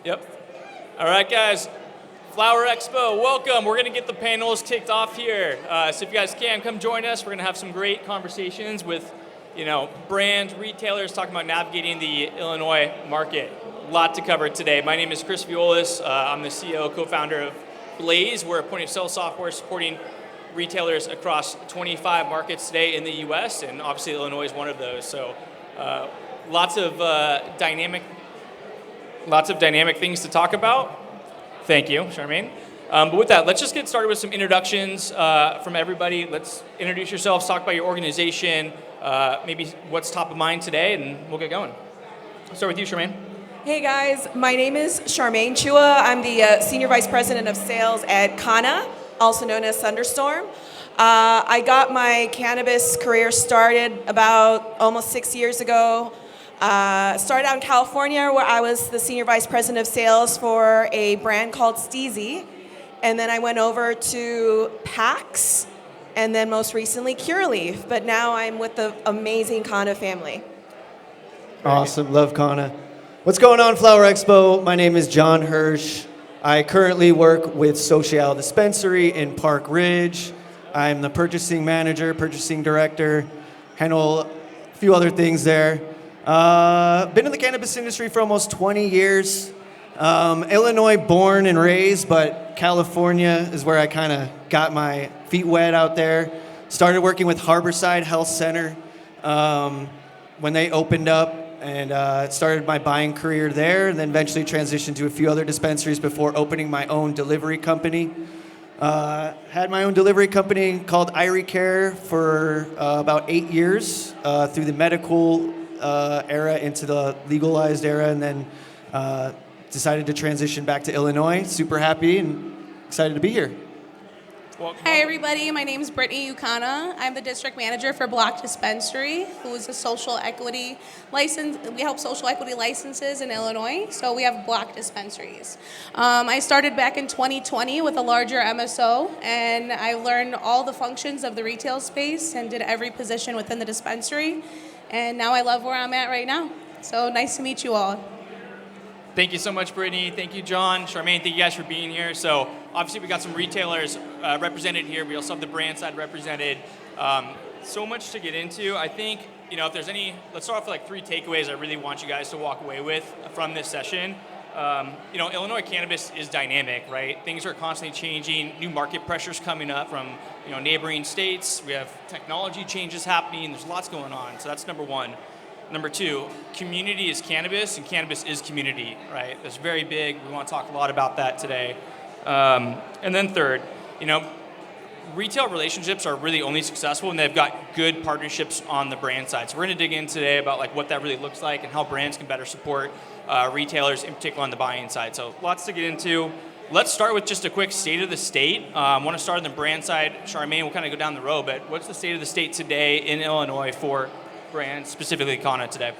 Yep. All right, guys. Flower Expo, welcome. We're going to get the panels kicked off here. So if you guys can, come join us. We're going to have some great conversations with, brands, retailers, talking about navigating the Illinois market. A lot to cover today. My name is Chris Violas. I'm the CEO, co-founder of Blaze. We're a point-of-sale software supporting retailers across 25 markets today in the U.S., and obviously Illinois is one of those. So lots of dynamic things to talk about. Thank you, Charmaine. But with that, let's just get started with some introductions from everybody. Let's introduce yourselves, talk about your organization, maybe what's top of mind today, and we'll get going. I'll start with you, Charmaine. Hey guys, my name is Charmaine Chua. I'm the Senior Vice President of Sales at KANHA, also known as Sunderstorm. I got my cannabis career started about almost 6 years ago. Started out in California where I was the Senior Vice President of Sales for a brand called Steezy. And then I went over to PAX and then most recently Curaleaf. But now I'm with the amazing KANHA family. Awesome, love KANHA. What's going on, Flower Expo? My name is John Hirsch. I currently work with Socíale Dispensary in Park Ridge. I'm the purchasing manager, purchasing director, handle a few other things there. Been in the cannabis industry for almost 20 years. Illinois born and raised, but California is where I kind of got my feet wet out there. Started working with Harborside Health Center when they opened up, and started my buying career there, and then eventually transitioned to a few other dispensaries before opening my own delivery company. Had my own delivery company called Irie Care for about 8 years through the medical era into the legalized era, and then decided to transition back to Illinois. Super happy and excited to be here. Hi everybody, my name is Brittney, Youkhana. I'm the district manager for BLOC Dispensary, who is a social equity license. We help social equity licenses in Illinois, so we have BLOC dispensaries. I started back in 2020 with a larger MSO, and I learned all the functions of the retail space and did every position within the dispensary. And now I love where I'm at right now. So nice to meet you all. Thank you so much, Brittney. Thank you, John. Charmaine, thank you guys for being here. So obviously we got some retailers represented here. We also have the brand side represented. So much to get into. I think, if there's any, let's start off with like 3 takeaways I really want you guys to walk away with from this session. Illinois cannabis is dynamic, right? Things are constantly changing, new market pressures coming up from, neighboring states. We have technology changes happening. There's lots going on. So that's number 1. Number 2, community is cannabis, and cannabis is community, right? That's very big. We want to talk a lot about that today. And then third, retail relationships are really only successful when they've got good partnerships on the brand side. So we're going to dig in today about like what that really looks like and how brands can better support retailers, in particular on the buying side. So lots to get into. Let's start with just a quick state of the state. I want to start on the brand side. Charmaine, we'll kind of go down the road, but what's the state of the state today in Illinois for brands, specifically KANHA today?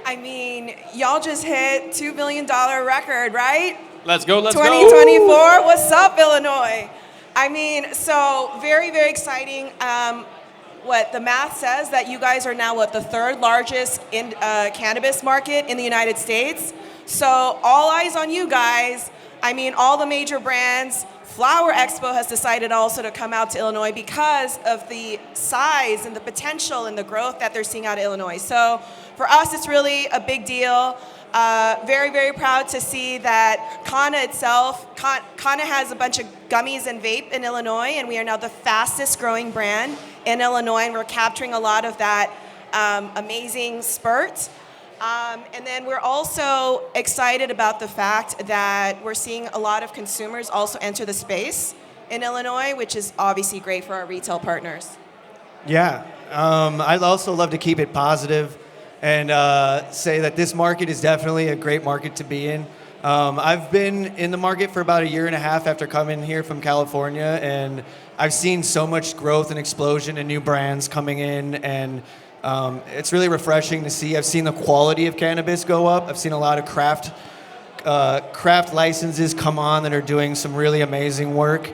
I mean, y'all just hit $2 billion record, right? Let's go. 2024, what's up, Illinois? I mean, so very, very exciting. What the math says that you guys are now the 3rd largest cannabis market in the United States. So all eyes on you guys. I mean, all the major brands. Flower Expo has decided also to come out to Illinois because of the size and the potential and the growth that they're seeing out of Illinois. So for us, it's really a big deal. Very, very proud to see that KANHA itself, KANHA has a bunch of gummies and vape in Illinois, and we are now the fastest growing brand in Illinois, and we're capturing a lot of that amazing spurt. And then we're also excited about the fact that we're seeing a lot of consumers also enter the space in Illinois, which is obviously great for our retail partners. Yeah, I'd also love to keep it positive and say that this market is definitely a great market to be in. I've been in the market for about 1.5 years after coming here from California, and I've seen so much growth and explosion and new brands coming in, and it's really refreshing to see. I've seen the quality of cannabis go up. I've seen a lot of craft licenses come on that are doing some really amazing work.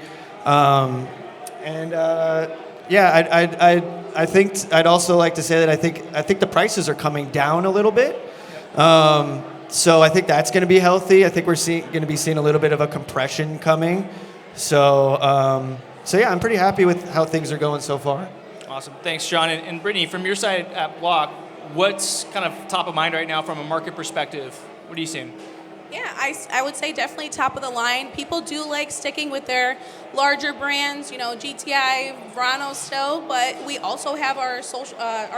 I think I'd also like to say that I think the prices are coming down a little bit. So I think that's going to be healthy. I think we're going to be seeing a little bit of a compression coming. So, yeah, I'm pretty happy with how things are going so far. Awesome. Thanks, John. And Brittney, from your side at BLOC, what's kind of top of mind right now from a market perspective? What are you seeing? Yeah, I would say definitely top of the line. People do like sticking with their larger brands, GTI, Verano still, but we also have our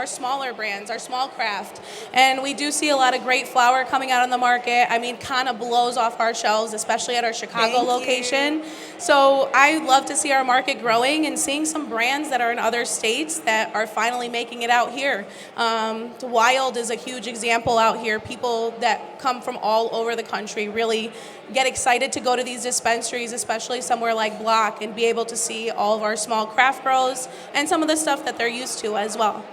smaller brands, our small craft, and we do see a lot of great flower coming out on the market. I mean, KANHA blows off our shelves, especially at our Chicago location. So I love to see our market growing and seeing some brands that are in other states that are finally making it out here. Wild is a huge example out here. People that come from all over the country really get excited to go to these dispensaries, especially somewhere like BLOC, and be able to see all of our small craft grows and some of the stuff that they're used to as well.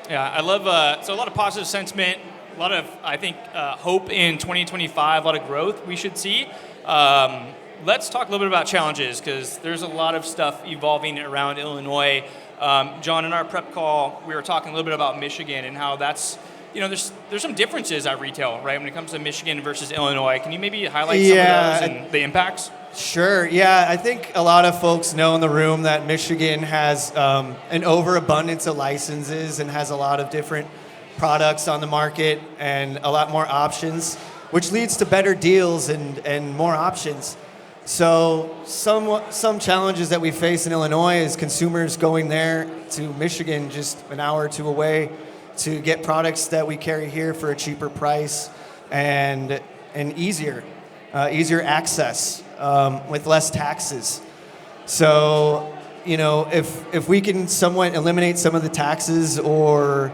Yeah, I love, so a lot of positive sentiment, a lot of, I think, hope in 2025, a lot of growth we should see. Let's talk a little bit about challenges, because there's a lot of stuff evolving around Illinois. John, in our prep call, we were talking a little bit about Michigan and how that's, there's some differences at retail, right, when it comes to Michigan versus Illinois. Can you maybe highlight some of those and the impacts? Sure. Yeah, I think a lot of folks know in the room that Michigan has an overabundance of licenses and has a lot of different products on the market and a lot more options, which leads to better deals and more options. So some challenges that we face in Illinois is consumers going there to Michigan just an hour or two away to get products that we carry here for a cheaper price and easier access with less taxes. So, if we can somewhat eliminate some of the taxes or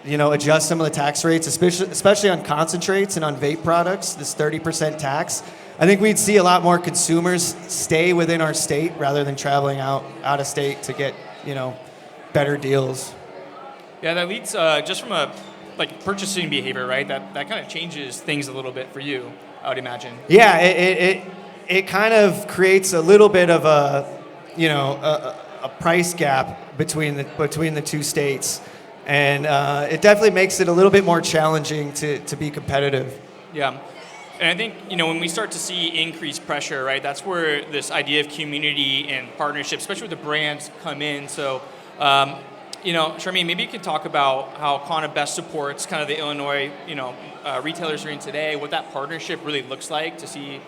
adjust some of the tax rates, especially on concentrates and on vape products, this 30% tax, I think we'd see a lot more consumers stay within our state rather than traveling out of state to get, better deals. Yeah, that leads just from a purchasing behavior, right? That kind of changes things a little bit for you, I would imagine. Yeah, it kind of creates a little bit of a price gap between the two states, and it definitely makes it a little bit more challenging to be competitive. Yeah. And I think, when we start to see increased pressure, right, that's where this idea of community and partnership, especially with the brands, come in. So, Charmaine, maybe you could talk about how KANHA best supports kind of the Illinois, retailers are in today, what that partnership really looks like to see,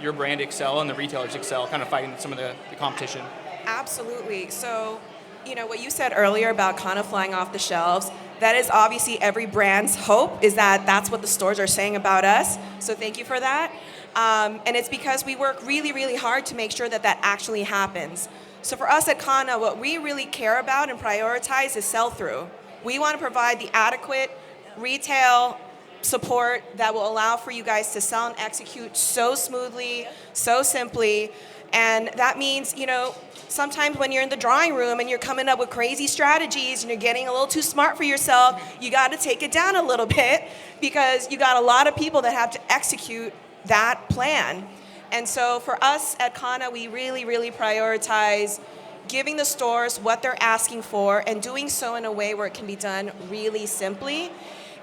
your brand excel and the retailers excel, kind of fighting some of the competition. Absolutely. So, what you said earlier about KANHA flying off the shelves, that is obviously every brand's hope, is that that's what the stores are saying about us. So thank you for that. And it's because we work really, really hard to make sure that that actually happens. So for us at KANHA, what we really care about and prioritize is sell-through. We want to provide the adequate retail support that will allow for you guys to sell and execute so smoothly, so simply. And that means, sometimes when you're in the drawing room and you're coming up with crazy strategies and you're getting a little too smart for yourself, you got to take it down a little bit because you got a lot of people that have to execute that plan. And so for us at KANHA, we really, really prioritize giving the stores what they're asking for and doing so in a way where it can be done really simply.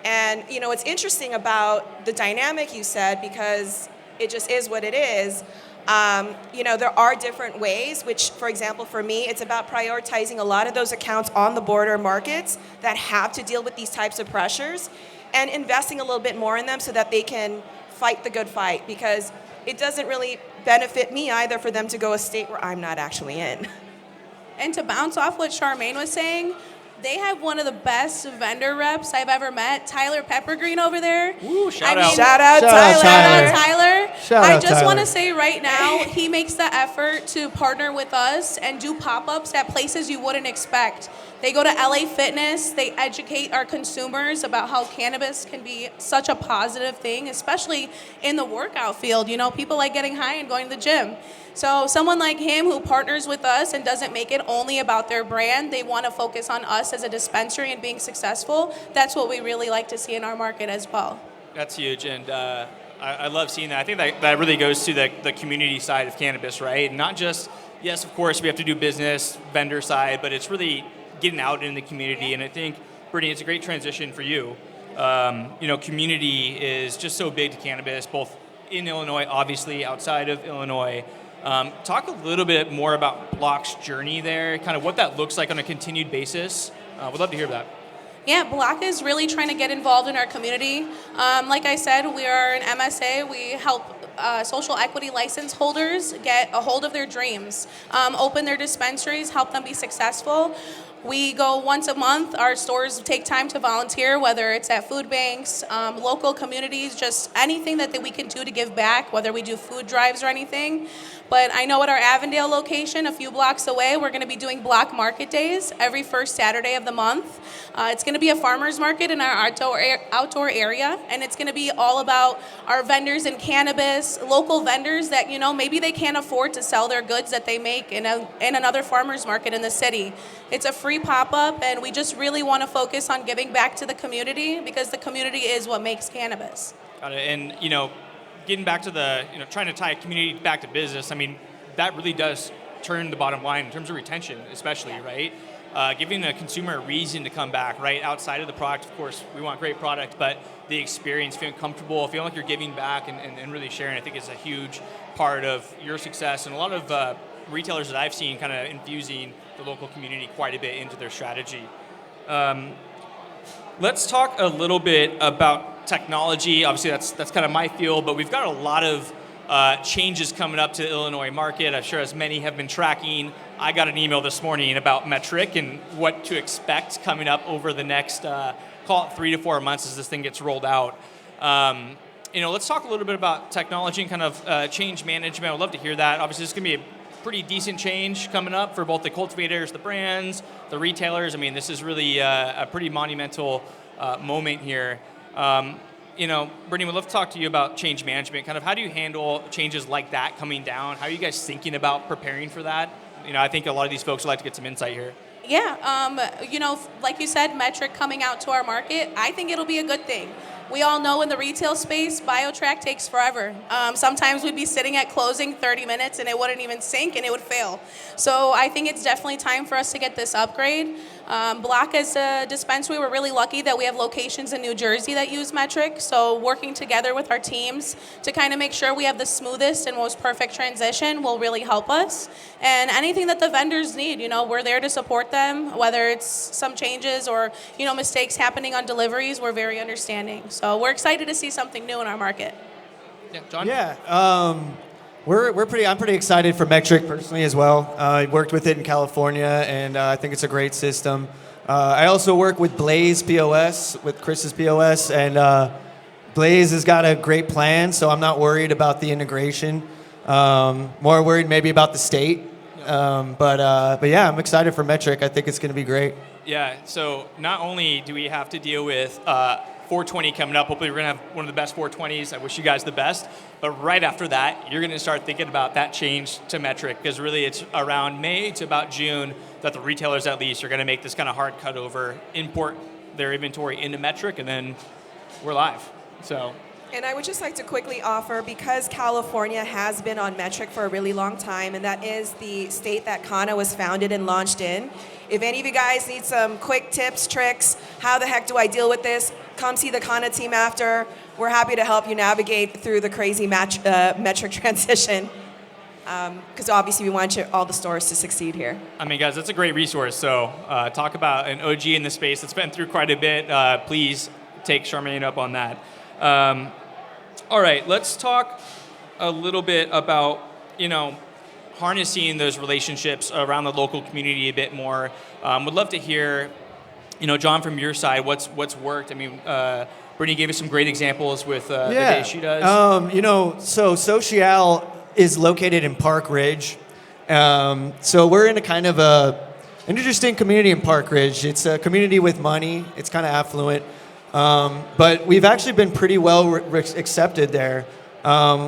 And, it's interesting about the dynamic you said, because it just is what it is. There are different ways, which, for example, for me, it's about prioritizing a lot of those accounts on the border markets that have to deal with these types of pressures and investing a little bit more in them so that they can fight the good fight, because it doesn't really benefit me either for them to go a state where I'm not actually in. And to bounce off what Charmaine was saying, they have one of the best vendor reps I've ever met, Tyler Peppergreen over there. Ooh, shout out. Shout out Tyler. I just want to say right now, he makes the effort to partner with us and do pop-ups at places you wouldn't expect. They go to LA Fitness, they educate our consumers about how cannabis can be such a positive thing, especially in the workout field. People like getting high and going to the gym. So someone like him who partners with us and doesn't make it only about their brand, they want to focus on us as a dispensary and being successful. That's what we really like to see in our market as well. That's huge, and I love seeing that. I think that really goes to the community side of cannabis, right? Not just, yes, of course, we have to do business, vendor side, but it's really getting out in the community. And I think, Brittney, it's a great transition for you. community is just so big to cannabis, both in Illinois, obviously outside of Illinois. Talk a little bit more about BLOC's journey there, kind of what that looks like on a continued basis. We'd love to hear that. Yeah, BLOC is really trying to get involved in our community. Like I said, we are an MSA. We help social equity license holders get a hold of their dreams, open their dispensaries, help them be successful. We go once a month. Our stores take time to volunteer, whether it's at food banks, local communities, just anything that we can do to give back, whether we do food drives or anything. But I know at our Avondale location, a few blocks away, we're going to be doing BLOC Market Days every first Saturday of the month. It's going to be a farmer's market in our outdoor area, and it's going to be all about our vendors in cannabis, local vendors that, maybe they can't afford to sell their goods that they make in another farmer's market in the city. It's a free pop-up, and we just really want to focus on giving back to the community because the community is what makes cannabis. Got it. And, getting back to the, trying to tie a community back to business, I mean, that really does turn the bottom line in terms of retention, especially, right? Giving a consumer a reason to come back, right? Outside of the product, of course, we want great product, but the experience, feeling comfortable, feeling like you're giving back and really sharing, I think is a huge part of your success. And a lot of retailers that I've seen kind of infusing the local community quite a bit into their strategy. Let's talk a little bit about technology. Obviously, that's kind of my field, but we've got a lot of changes coming up to the Illinois market. I'm sure as many have been tracking. I got an email this morning about Metric and what to expect coming up over the next, call it 3 to 4 months as this thing gets rolled out. Let's talk a little bit about technology and kind of change management. I'd love to hear that. Obviously, this is going to be a pretty decent change coming up for both the cultivators, the brands, the retailers. I mean, this is really a pretty monumental moment here. Brittney, we'd love to talk to you about change management. Kind of how do you handle changes like that coming down? How are you guys thinking about preparing for that? I think a lot of these folks would like to get some insight here. Yeah, like you said, Metric coming out to our market, I think it'll be a good thing. We all know in the retail space, BioTrack takes forever. Sometimes we'd be sitting at closing 30 minutes and it wouldn't even sync and it would fail. So I think it's definitely time for us to get this upgrade. BLOC as a dispensary, we're really lucky that we have locations in New Jersey that use Metric. So working together with our teams to kind of make sure we have the smoothest and most perfect transition will really help us. And anything that the vendors need, we're there to support them, whether it's some changes or, mistakes happening on deliveries, we're very understanding. So we're excited to see something new in our market. Yeah, John? Yeah, I'm pretty excited for Metric personally as well. I worked with it in California, and I think it's a great system. I also work with Blaze POS, with Chris's POS, and Blaze has got a great plan, so I'm not worried about the integration. More worried maybe about the state. But yeah, I'm excited for Metric. I think it's going to be great. Yeah, so not only do we have to deal with 420 coming up, hopefully we're going to have one of the best 420s. I wish you guys the best. But right after that, you're going to start thinking about that change to Metric, because really it's around May to about June that the retailers at least are going to make this kind of hard cut over, import their inventory into Metric, and then we're live. So. And I would just like to quickly offer, because California has been on Metric for a really long time, and that is the state that KANHA was founded and launched in. If any of you guys need some quick tips, tricks, how the heck do I deal with this, come see the KANHA team after. We're happy to help you navigate through the crazy Metric transition, because obviously we want all the stores to succeed here. I mean, guys, that's a great resource. So talk about an OG in the space that's been through quite a bit. Please take Charmaine up on that. All right, let's talk a little bit about, harnessing those relationships around the local community a bit more. Would love to hear, John, from your side, what's worked. I mean, Brittney gave us some great examples with the day she does. So Socíale is located in Park Ridge. So we're in a kind of an interesting community in Park Ridge. It's a community with money. It's kind of affluent. But we've actually been pretty well accepted there.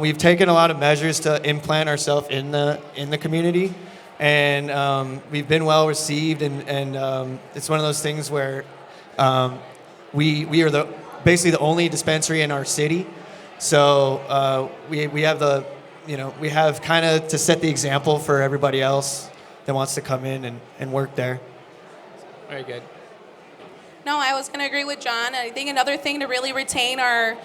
We've taken a lot of measures to implant ourselves in the community, and we've been well received. And it's one of those things where we are basically the only dispensary in our city. So we have kind of to set the example for everybody else that wants to come in and work there. Very good. No, I was going to agree with John. I think another thing to really retain our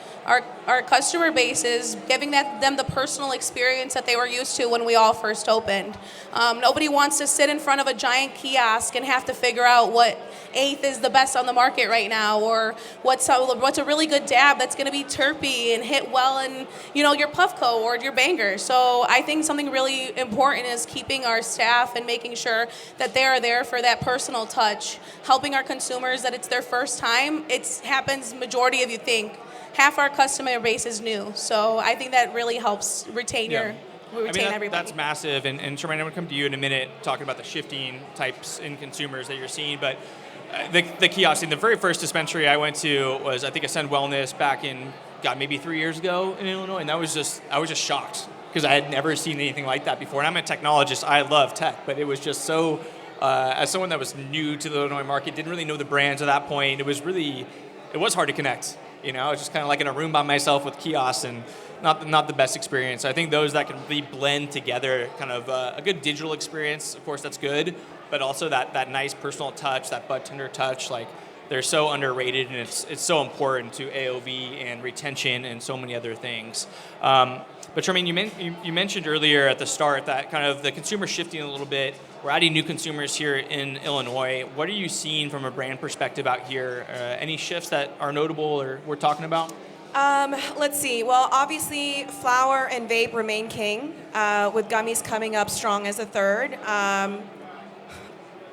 customer base is giving them the personal experience that they were used to when we all first opened. Nobody wants to sit in front of a giant kiosk and have to figure out what eighth is the best on the market right now, or what's a really good dab that's going to be terpy and hit well in your Puffco or your Banger. So I think something really important is keeping our staff and making sure that they are there for that personal touch, helping our consumers that it's their first time. It happens majority of you think. Half our customer base is new, so I think that really helps retain everybody. That's massive, and Charmaine, I'm going to come to you in a minute talking about the shifting types in consumers that you're seeing, but the kiosk, in the very first dispensary I went to was, I think, Ascend Wellness back in, maybe 3 years ago in Illinois, and I was just shocked because I had never seen anything like that before. And I'm a technologist, I love tech, but it was just so, as someone that was new to the Illinois market, didn't really know the brands at that point, it was hard to connect. I was just kind of like in a room by myself with kiosks, and not the best experience. I think those that can really blend together kind of a good digital experience, of course, that's good, but also that nice personal touch, that bud tender touch, like they're so underrated, and it's so important to AOV and retention and so many other things. But Charmaine, you mentioned earlier at the start that kind of the consumer shifting a little bit. We're adding new consumers here in Illinois. What are you seeing from a brand perspective out here? Any shifts that are notable or we're talking about? Let's see. Well, obviously, flower and vape remain king, with gummies coming up strong as a third.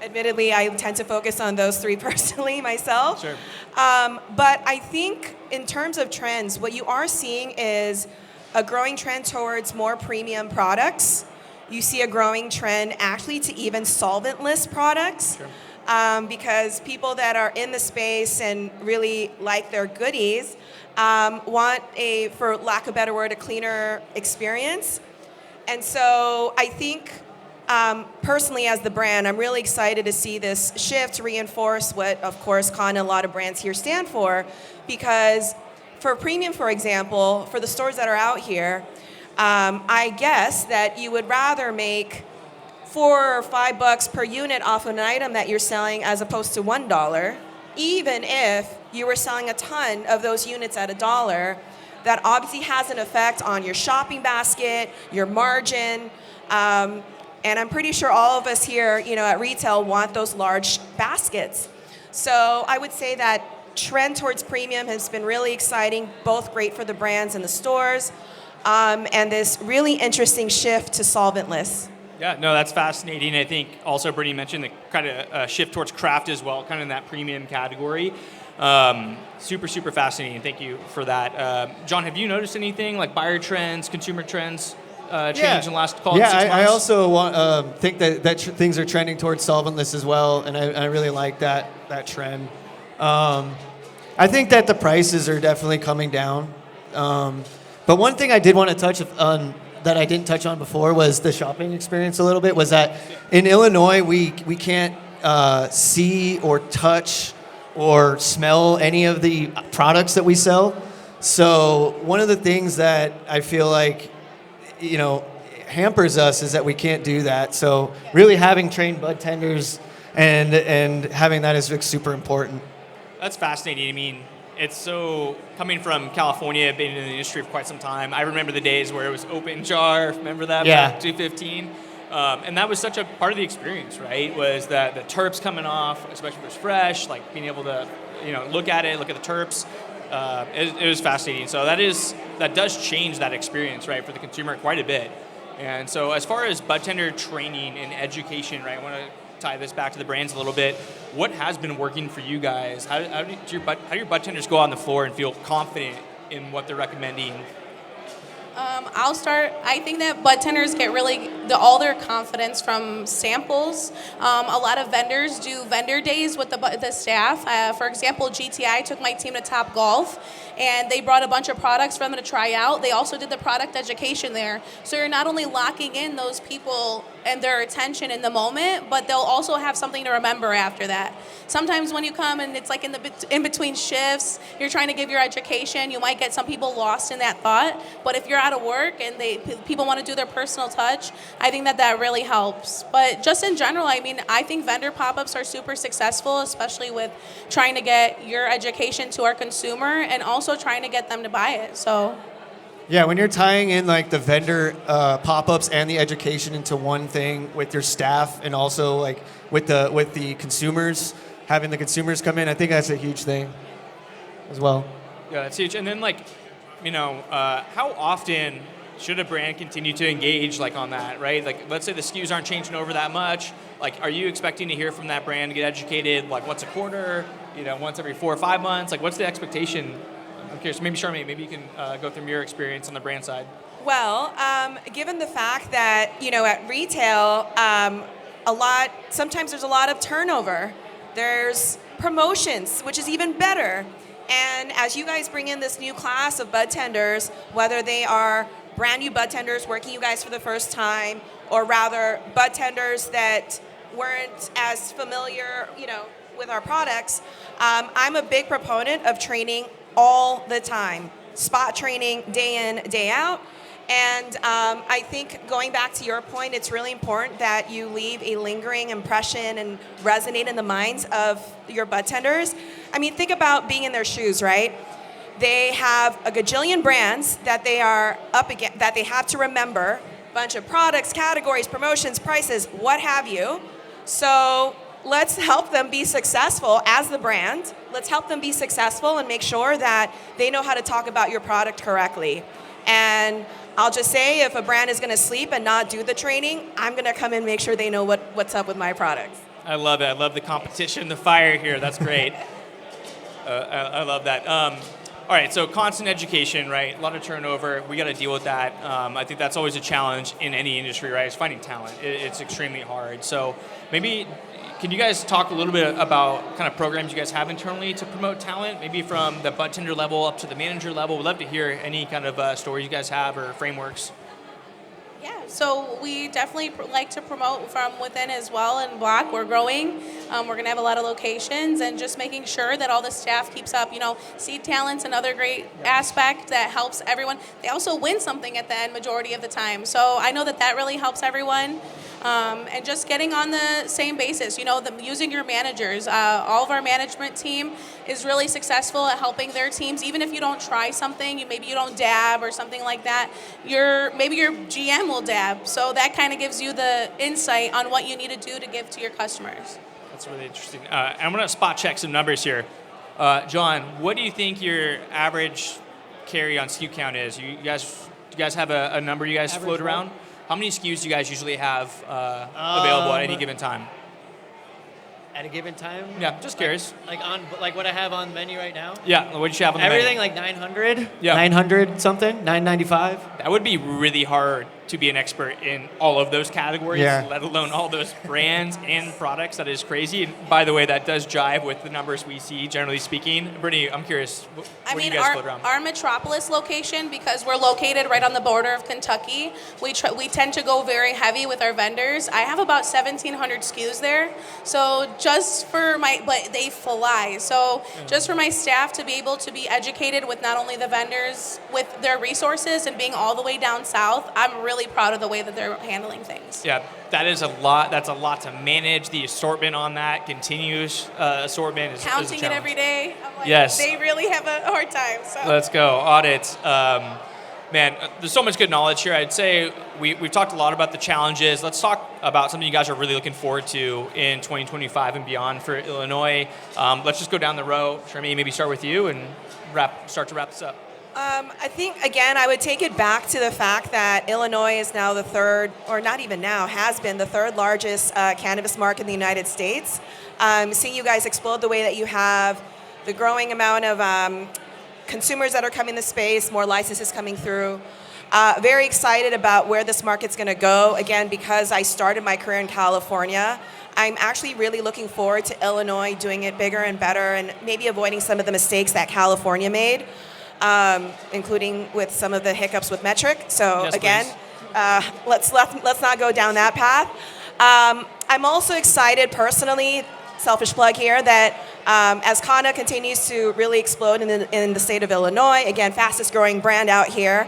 Admittedly, I tend to focus on those three personally myself. Sure. But I think in terms of trends, what you are seeing is a growing trend towards more premium products. You see a growing trend actually to even solventless products. Sure. Because people that are in the space and really like their goodies want for lack of a better word, a cleaner experience. And so I think personally as the brand, I'm really excited to see this shift reinforce what, of course, KANHA, a lot of brands here stand for, because for premium, for example, for the stores that are out here, I guess that you would rather make $4 or $5 per unit off an item that you're selling as opposed to $1, even if you were selling a ton of those units at $1. That obviously has an effect on your shopping basket, your margin, and I'm pretty sure all of us here, at retail want those large baskets. So I would say that trend towards premium has been really exciting, both great for the brands and the stores, and this really interesting shift to solventless. Yeah, no, that's fascinating. I think also Brittney mentioned the kind of shift towards craft as well, kind of in that premium category. Super, super fascinating. Thank you for that. John, have you noticed anything like buyer trends, consumer trends change in the last 6 months? I also think that things are trending towards solventless as well, and I really like that trend. I think that the prices are definitely coming down. But one thing I did want to touch on that I didn't touch on before was the shopping experience a little bit, was that in Illinois, we can't see or touch or smell any of the products that we sell. So one of the things that I feel like, hampers us is that we can't do that. So really having trained bud tenders and having that is super important. That's fascinating. I mean, it's so, coming from California, been in the industry for quite some time. I remember the days where it was open jar. Remember that? Yeah. Back 2015. And that was such a part of the experience, right? Was that the terps coming off, especially if it was fresh, like being able to, look at it, look at the terps. It was fascinating. So that does change that experience, right, for the consumer quite a bit. And so as far as bud tender training and education, right, I want to tie this back to the brands a little bit. What has been working for you guys? How do your bud tenders go on the floor and feel confident in what they're recommending? I'll start. I think that bud tenders get all their confidence from samples. A lot of vendors do vendor days with the staff. For example, GTI took my team to Top Golf, and they brought a bunch of products for them to try out. They also did the product education there. So you're not only locking in those people and their attention in the moment, but they'll also have something to remember after that. Sometimes when you come and it's like in between shifts, you're trying to give your education, you might get some people lost in that thought. But if you're out of work and people want to do their personal touch, I think that really helps. But just in general, I mean, I think vendor pop-ups are super successful, especially with trying to get your education to our consumer and also trying to get them to buy it. So. Yeah, when you're tying in like the vendor pop-ups and the education into one thing with your staff, and also like with the consumers, having the consumers come in, I think that's a huge thing as well. Yeah, that's huge. And then how often should a brand continue to engage like on that, right? Like, let's say the SKUs aren't changing over that much. Like, are you expecting to hear from that brand, get educated like once a quarter, once every 4 or 5 months? Like, what's the expectation? I'm curious. Maybe Charmaine, maybe you can go through your experience on the brand side. Well, given the fact that, at retail, sometimes there's a lot of turnover. There's promotions, which is even better. And as you guys bring in this new class of bud tenders, whether they are brand new bud tenders working you guys for the first time, or rather bud tenders that weren't as familiar, with our products, I'm a big proponent of training all the time. Spot training day in, day out. And I think going back to your point, it's really important that you leave a lingering impression and resonate in the minds of your bud tenders. I mean, think about being in their shoes, right? They have a gajillion brands that they are up against, that they have to remember, bunch of products, categories, promotions, prices, what have you. So let's help them be successful as the brand. Let's help them be successful and make sure that they know how to talk about your product correctly. And I'll just say, if a brand is going to sleep and not do the training, I'm going to come in and make sure they know what's up with my products. I love it. I love the competition, the fire here. That's great. I love that. All right, so constant education, right? A lot of turnover. We got to deal with that. I think that's always a challenge in any industry, right? It's finding talent. It's extremely hard. So maybe can you guys talk a little bit about kind of programs you guys have internally to promote talent, maybe from the bud tender level up to the manager level? We'd love to hear any kind of stories you guys have or frameworks. Yeah, so we definitely like to promote from within as well. In BLOC, we're growing. We're going to have a lot of locations, and just making sure that all the staff keeps up. Seed talent's another great aspect that helps everyone. They also win something at the end majority of the time. So I know that really helps everyone. And just getting on the same basis, using your managers. All of our management team is really successful at helping their teams. Even if you don't try something, maybe you don't dab or something like that, maybe your GM will dab. So that kind of gives you the insight on what you need to do to give to your customers. That's really interesting. I'm going to spot check some numbers here. John, what do you think your average carry on SKU count is? Do you guys have a number you guys average float around? How many SKUs do you guys usually have available at any given time? At a given time? Yeah, just curious. Like what I have on the menu right now? Yeah, what do you have on the Everything menu? Like 900? Yeah. 900 something? 995? That would be really hard to be an expert in all of those categories, let alone all those brands and products. That is crazy. And by the way, that does jive with the numbers we see, generally speaking. Brittney, I'm curious, what do you guys float around? Our Metropolis location, because we're located right on the border of Kentucky, we tend to go very heavy with our vendors. I have about 1,700 SKUs there. So but they fly. So just for my staff to be able to be educated with not only the vendors, with their resources and being all the way down south, I'm really proud of the way that they're handling things. Yeah, that is a lot. That's a lot to manage. The assortment on that, continuous assortment is counting it every day. I'm like, yes, they really have a hard time. So. Let's go audits. Man, there's so much good knowledge here. I'd say we've talked a lot about the challenges. Let's talk about something you guys are really looking forward to in 2025 and beyond for Illinois. Let's just go down the row. Charmaine, maybe start with you and start to wrap this up. I think, again, I would take it back to the fact that Illinois is now the third, or not even now, has been the third largest cannabis market in the United States. Seeing you guys explode the way that you have, the growing amount of consumers that are coming to the space, more licenses coming through. Very excited about where this market's going to go. Again, because I started my career in California, I'm actually really looking forward to Illinois doing it bigger and better and maybe avoiding some of the mistakes that California made. including with some of the hiccups with metric. So Yes, again, please. let's not go down that path. I'm also excited personally, selfish plug here, that as KANHA continues to really explode in the state of Illinois, again, fastest growing brand out here,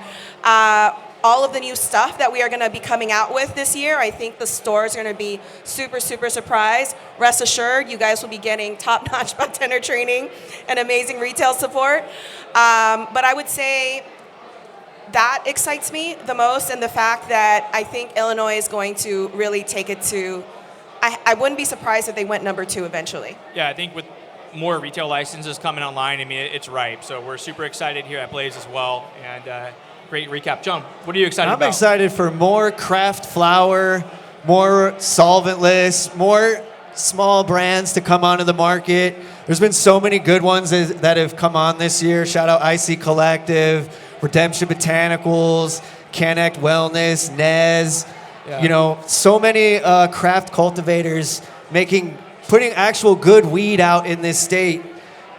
all of the new stuff that we are going to be coming out with this year, I think the stores are going to be super, super surprised. Rest assured, you guys will be getting top-notch bartender training and amazing retail support. But I would say that excites me the most, and the fact that I think Illinois is going to really take it to, I wouldn't be surprised if they went number 2 eventually. Yeah, I think with more retail licenses coming online, I mean, it's ripe. So we're super excited here at Blaze as well. And great recap. John, what are you excited about? I'm excited for more craft flower, more solventless, more small brands to come onto the market. There's been so many good ones that have come on this year. Shout out IC Collective, Redemption Botanicals, Connect Wellness, Nez. Yeah. You know, so many craft cultivators putting actual good weed out in this state.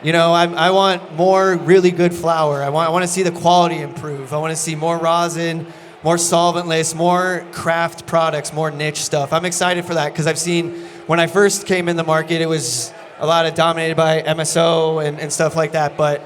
You know, I want more really good flower. I want to see the quality improve. I want to see more rosin, more solventless, more craft products, more niche stuff. I'm excited for that because I've seen when I first came in the market, it was a lot of dominated by MSO and stuff like that. But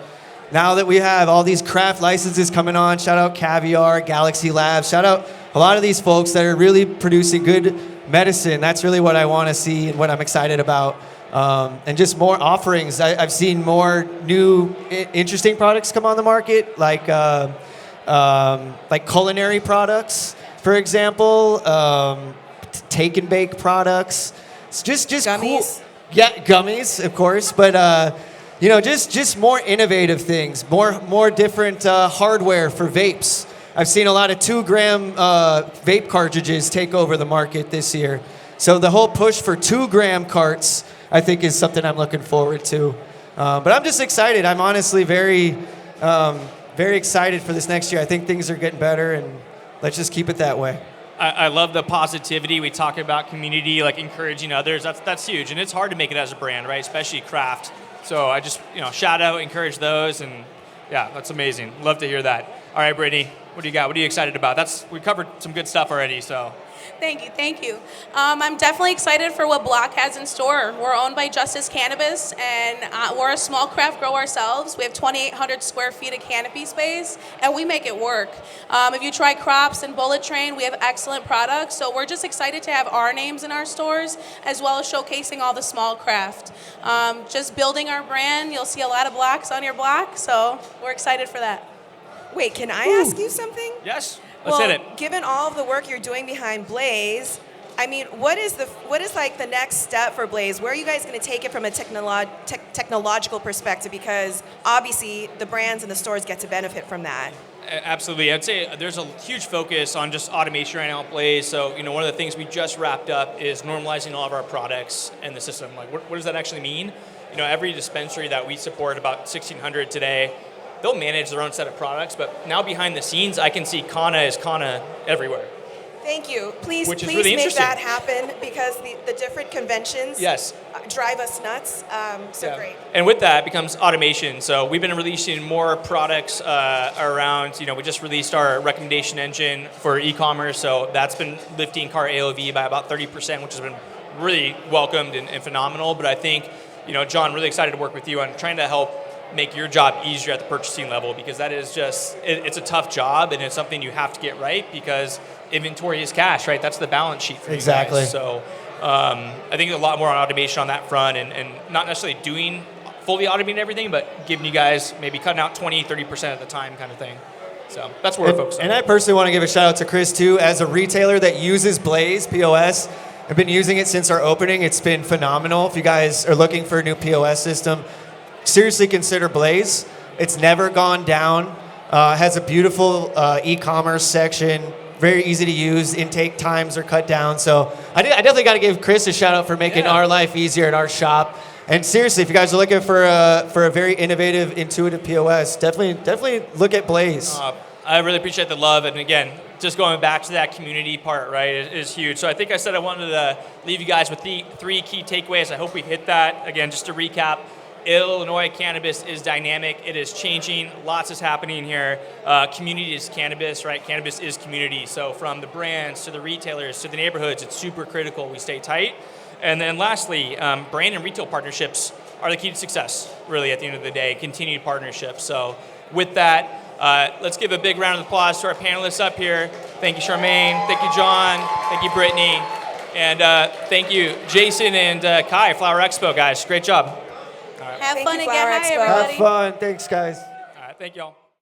now that we have all these craft licenses coming on, shout out Caviar, Galaxy Labs, shout out a lot of these folks that are really producing good medicine. That's really what I want to see and what I'm excited about. And just more offerings. I've seen more new, interesting products come on the market, like culinary products, for example, take and bake products. It's just Gummies. cool. Yeah, gummies, of course, but you know, just more innovative things, more different hardware for vapes. I've seen a lot of 2-gram vape cartridges take over the market this year. So the whole push for 2-gram carts, I think, is something I'm looking forward to. But I'm just excited. I'm honestly very excited for this next year. I think things are getting better, and let's just keep it that way. I love the positivity. We talk about community, like encouraging others. That's huge, and it's hard to make it as a brand, right? Especially craft. So I just, shout out, encourage those, and yeah, that's amazing. Love to hear that. All right, Brittney, what do you got? What are you excited about? We covered some good stuff already, so. Thank you. I'm definitely excited for what BLOC has in store. We're owned by Justice Cannabis, and we're a small craft grow ourselves. We have 2,800 square feet of canopy space, and we make it work. If you try Crops and Bullet Train, we have excellent products, so we're just excited to have our names in our stores, as well as showcasing all the small craft. Just building our brand. You'll see a lot of blocks on your block, so we're excited for that. Wait, can I ask you something? Yes, let's hit it. Given all of the work you're doing behind Blaze, I mean, what is like the next step for Blaze? Where are you guys going to take it from a technological perspective? Because obviously the brands and the stores get to benefit from that. Absolutely. I'd say there's a huge focus on just automation right now at Blaze. So, one of the things we just wrapped up is normalizing all of our products in the system. Like, what does that actually mean? Every dispensary that we support, about 1,600 today, they'll manage their own set of products, but now behind the scenes, I can see KANHA is KANHA everywhere. Thank you. Please really make that happen, because the different conventions drive us nuts. Great. And with that becomes automation. So we've been releasing more products around, we just released our recommendation engine for e-commerce, so that's been lifting cart AOV by about 30%, which has been really welcomed and phenomenal. But I think, John, really excited to work with you on trying to help make your job easier at the purchasing level, because that is just, it's a tough job, and it's something you have to get right, because inventory is cash, right? That's the balance sheet for you guys. So I think a lot more on automation on that front, and not necessarily doing fully automating everything, but giving you guys maybe cutting out 20-30% of the time kind of thing. So that's where we're focused on. And I personally want to give a shout out to Chris too, as a retailer that uses Blaze POS. I've been using it since our opening. It's been phenomenal. If you guys are looking for a new POS system, seriously consider Blaze. It's never gone down. Has a beautiful e-commerce section. Very easy to use. Intake times are cut down. So I definitely got to give Chris a shout out for making our life easier at our shop. And seriously, if you guys are looking for a very innovative, intuitive POS, definitely look at Blaze. I really appreciate the love. And again, just going back to that community part, right, is huge. So I think I said I wanted to leave you guys with the 3 key takeaways. I hope we hit that. Again, just to recap, Illinois cannabis is dynamic. It is changing. Lots is happening here. Community is cannabis, right? Cannabis is community. So from the brands to the retailers to the neighborhoods, it's super critical we stay tight. And then lastly, brand and retail partnerships are the key to success, really, at the end of the day, continued partnerships. So with that, let's give a big round of applause to our panelists up here. Thank you, Charmaine. Thank you, John. Thank you, Brittney. And thank you, Jason and Kai, Flower Expo, guys. Great job. Have Thank fun you, and get Flower high, Expo. everybody. Have fun. Thanks, guys. All right, thank y'all.